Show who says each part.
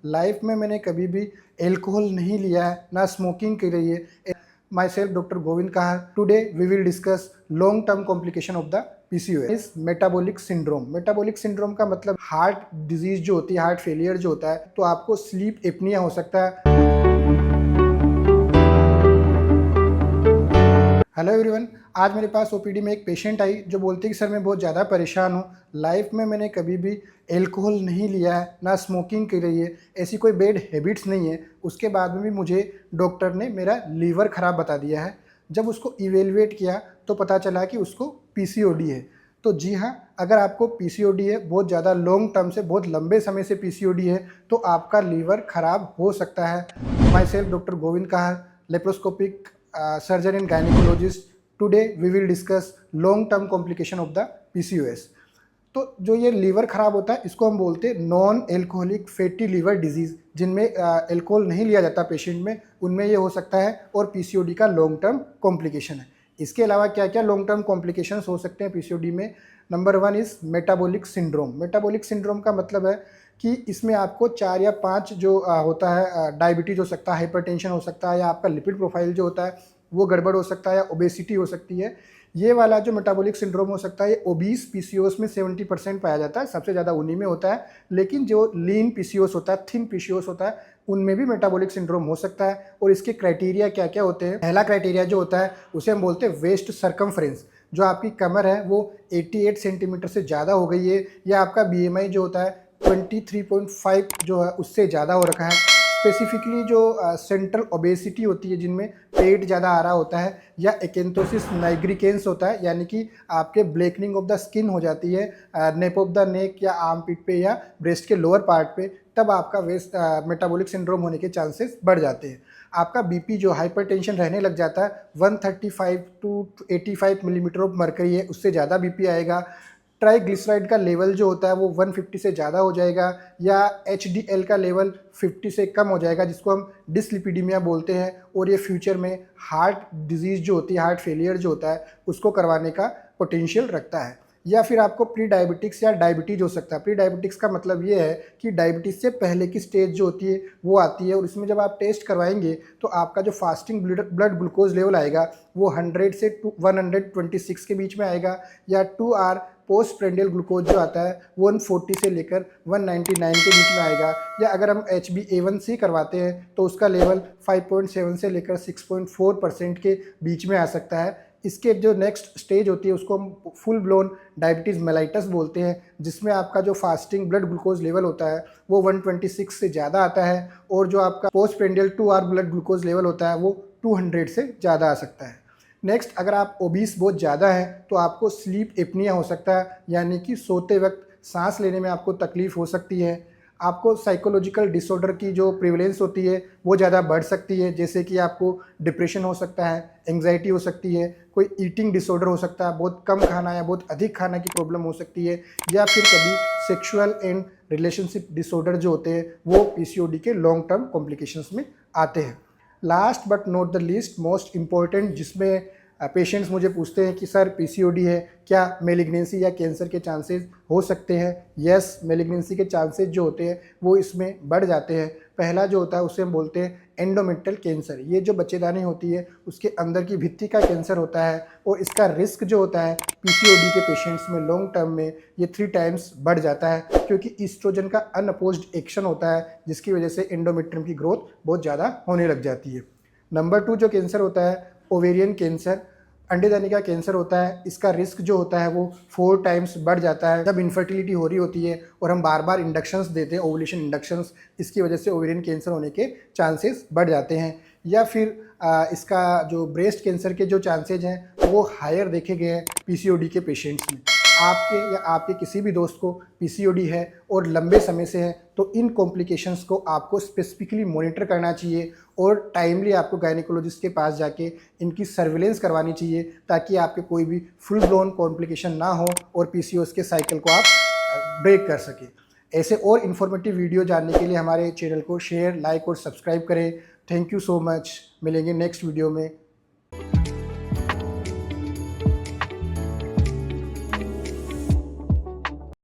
Speaker 1: Life में मैंने कभी भी एल्कोहल नहीं लिया है, ना स्मोकिंग करी है। माई सेल्फ डॉक्टर गोविंद कहा। Today we will discuss long term complication of the PCOS metabolic syndrome. Metabolic syndrome का मतलब हार्ट डिजीज जो होती है, हार्ट फेलियर जो होता है, तो आपको स्लीप एपनिया हो सकता है। हेलो एवरीवन, आज मेरे पास ओपीडी में एक पेशेंट आई जो बोलती है कि सर मैं बहुत ज़्यादा परेशान हूँ। लाइफ में मैंने कभी भी एल्कोहल नहीं लिया है, ना स्मोकिंग की रही है, ऐसी कोई बैड हैबिट्स नहीं है। उसके बाद में भी मुझे डॉक्टर ने मेरा लीवर ख़राब बता दिया है। जब उसको इवेलुएट किया तो पता चला कि उसको पीसीओडी है। तो जी हाँ, अगर आपको पीसीओडी है, बहुत ज़्यादा लॉन्ग टर्म से, बहुत लंबे समय से पीसीओडी है, तो आपका लीवर ख़राब हो सकता है। माई सेल्फ डॉक्टर गोविंद कहा, laparoscopic surgeon and gynecologist. Today we will discuss long term complication of the PCOS. तो जो ये लीवर ख़राब होता है इसको हम बोलते हैं non alcoholic fatty liver disease. जिनमें एल्कोहल नहीं लिया जाता पेशेंट में, उनमें ये हो सकता है और पीसीओडी का लॉन्ग टर्म कॉम्प्लिकेशन है। इसके अलावा क्या क्या लॉन्ग टर्म कॉम्प्लिकेशंस हो सकते हैं पीसीओडी में? Number 1 is metabolic syndrome. Metabolic syndrome का मतलब है कि इसमें आपको 4 या 5 जो होता है, डायबिटीज़ हो सकता है, हाइपरटेंशन हो सकता है, या आपका लिपिड प्रोफाइल जो होता है वो गड़बड़ हो सकता है, या ओबेसिटी हो सकती है। ये वाला जो मेटाबॉलिक सिंड्रोम हो सकता है, ये ओबीस पीसीओएस में 70% पाया जाता है, सबसे ज़्यादा उन्हीं में होता है। लेकिन जो लीन पीसीओएस होता है, थिन पीसीओएस होता है, उनमें भी मेटाबॉलिक सिंड्रोम हो सकता है। और इसके क्राइटेरिया क्या क्या होते हैं? पहला क्राइटेरिया जो होता है उसे हम बोलते हैं वेस्ट सर्कमफ्रेंस। जो आपकी कमर है वो 88 सेंटीमीटर से ज़्यादा हो गई है, या आपका बीएमआई जो होता है 23.5 जो है उससे ज़्यादा हो रखा है। स्पेसिफिकली जो सेंट्रल ओबेसिटी होती है, जिनमें पेट ज़्यादा आ रहा होता है, या एकेंथोसिस नाइग्रिकेंस होता है, यानी कि आपके ब्लैकनिंग ऑफ द स्किन हो जाती है नेप ऑफ द नेक या आर्म पिट पे या ब्रेस्ट के लोअर पार्ट पे, तब आपका वेस्ट मेटाबॉलिक सिंड्रोम होने के चांसेस बढ़ जाते हैं। आपका बीपी जो हाइपरटेंशन रहने लग जाता है, 135 टू 85 मिलीमीटर ऑफ मरकरी है, उससे ज़्यादा बीपी आएगा। ट्राइग्लिसराइड का लेवल जो होता है वो 150 से ज़्यादा हो जाएगा, या एचडीएल का लेवल 50 से कम हो जाएगा, जिसको हम डिसलिपिडीमिया बोलते हैं। और ये फ्यूचर में हार्ट डिजीज़ जो होती है, हार्ट फेलियर जो होता है, उसको करवाने का पोटेंशियल रखता है। या फिर आपको प्री डायबिटिक्स या डायबिटीज़ हो सकता है। प्री डायबिटिक्स का मतलब ये है कि डायबिटीज़ से पहले की स्टेज जो होती है वो आती है, और इसमें जब आप टेस्ट करवाएंगे तो आपका जो फास्टिंग ब्लड ग्लूकोज लेवल आएगा वो 100 से 126 के बीच में आएगा, या 2 आर पोस्ट प्रेंडियल ग्लूकोज जो आता है 140 से लेकर 199 के बीच में आएगा। या अगर हम HbA1c करवाते हैं तो उसका लेवल 5.7 से लेकर 6.4% के बीच में आ सकता है। इसके जो नेक्स्ट स्टेज होती है उसको हम फुल ब्लोन डायबिटीज़ मेलाइटस बोलते हैं, जिसमें आपका जो फास्टिंग ब्लड ग्लूकोज लेवल होता है वो 126 से ज़्यादा आता है, और जो आपका post prandial 2 hour blood glucose level होता है वो 200 से ज़्यादा आ सकता है। नेक्स्ट, अगर आप ओबीस बहुत ज़्यादा है तो आपको स्लीप एपनिया हो सकता है, यानी कि सोते वक्त सांस लेने में आपको तकलीफ़ हो सकती है। आपको साइकोलॉजिकल डिसऑर्डर की जो प्रिवलेंस होती है वो ज़्यादा बढ़ सकती है, जैसे कि आपको डिप्रेशन हो सकता है, एंग्जाइटी हो सकती है, कोई ईटिंग डिसऑर्डर हो सकता है, बहुत कम खाना या बहुत अधिक खाना की प्रॉब्लम हो सकती है, या फिर कभी सेक्सुअल एंड रिलेशनशिप डिसऑर्डर जो होते हैं वो पीसीओडी के लॉन्ग टर्म कॉम्प्लिकेशंस में आते हैं। Last but not the least, most important, जिसमें पेशेंट्स मुझे पूछते हैं कि सर पीसीओडी है, क्या मेलिग्नेंसी या कैंसर के चांसेस हो सकते हैं? यस, मेलिग्नेंसी के चांसेस जो होते हैं वो इसमें बढ़ जाते हैं। पहला जो होता है उसे हम बोलते हैं एंडोमेट्रियल कैंसर। ये जो बच्चेदानी होती है उसके अंदर की भित्ति का कैंसर होता है, और इसका रिस्क जो होता है पीसीओडी के पेशेंट्स में लॉन्ग टर्म में ये 3 टाइम्स बढ़ जाता है, क्योंकि ईस्ट्रोजन का अनअपोज्ड एक्शन होता है, जिसकी वजह से एंडोमेट्रियम की ग्रोथ बहुत ज़्यादा होने लग जाती है। नंबर 2 जो कैंसर होता है ओवेरियन कैंसर, अंडेदानी का कैंसर होता है। इसका रिस्क जो होता है वो 4 टाइम्स बढ़ जाता है जब इनफर्टिलिटी हो रही होती है और हम बार बार इंडक्शंस देते हैं, ओवुलेशन इंडक्शंस, इसकी वजह से ओवेरियन कैंसर होने के चांसेस बढ़ जाते हैं। या फिर इसका जो ब्रेस्ट कैंसर के जो चांसेज हैं वो हायर देखे गए हैं पीसीओडी के पेशेंट्स में। आपके या आपके किसी भी दोस्त को पीसीओडी है और लंबे समय से है, तो इन कॉम्प्लिकेशंस को आपको स्पेसिफिकली मॉनिटर करना चाहिए, और टाइमली आपको गायनिकोलॉजिस्ट के पास जाके इनकी सर्विलेंस करवानी चाहिए, ताकि आपके कोई भी फुल ब्लोन कॉम्प्लिकेशन ना हो और पीसीओएस के साइकिल को आप ब्रेक कर सकें। ऐसे और इन्फॉर्मेटिव वीडियो जानने के लिए हमारे चैनल को शेयर, लाइक और सब्सक्राइब करें। Thank you so much. मिलेंगे नेक्स्ट वीडियो में।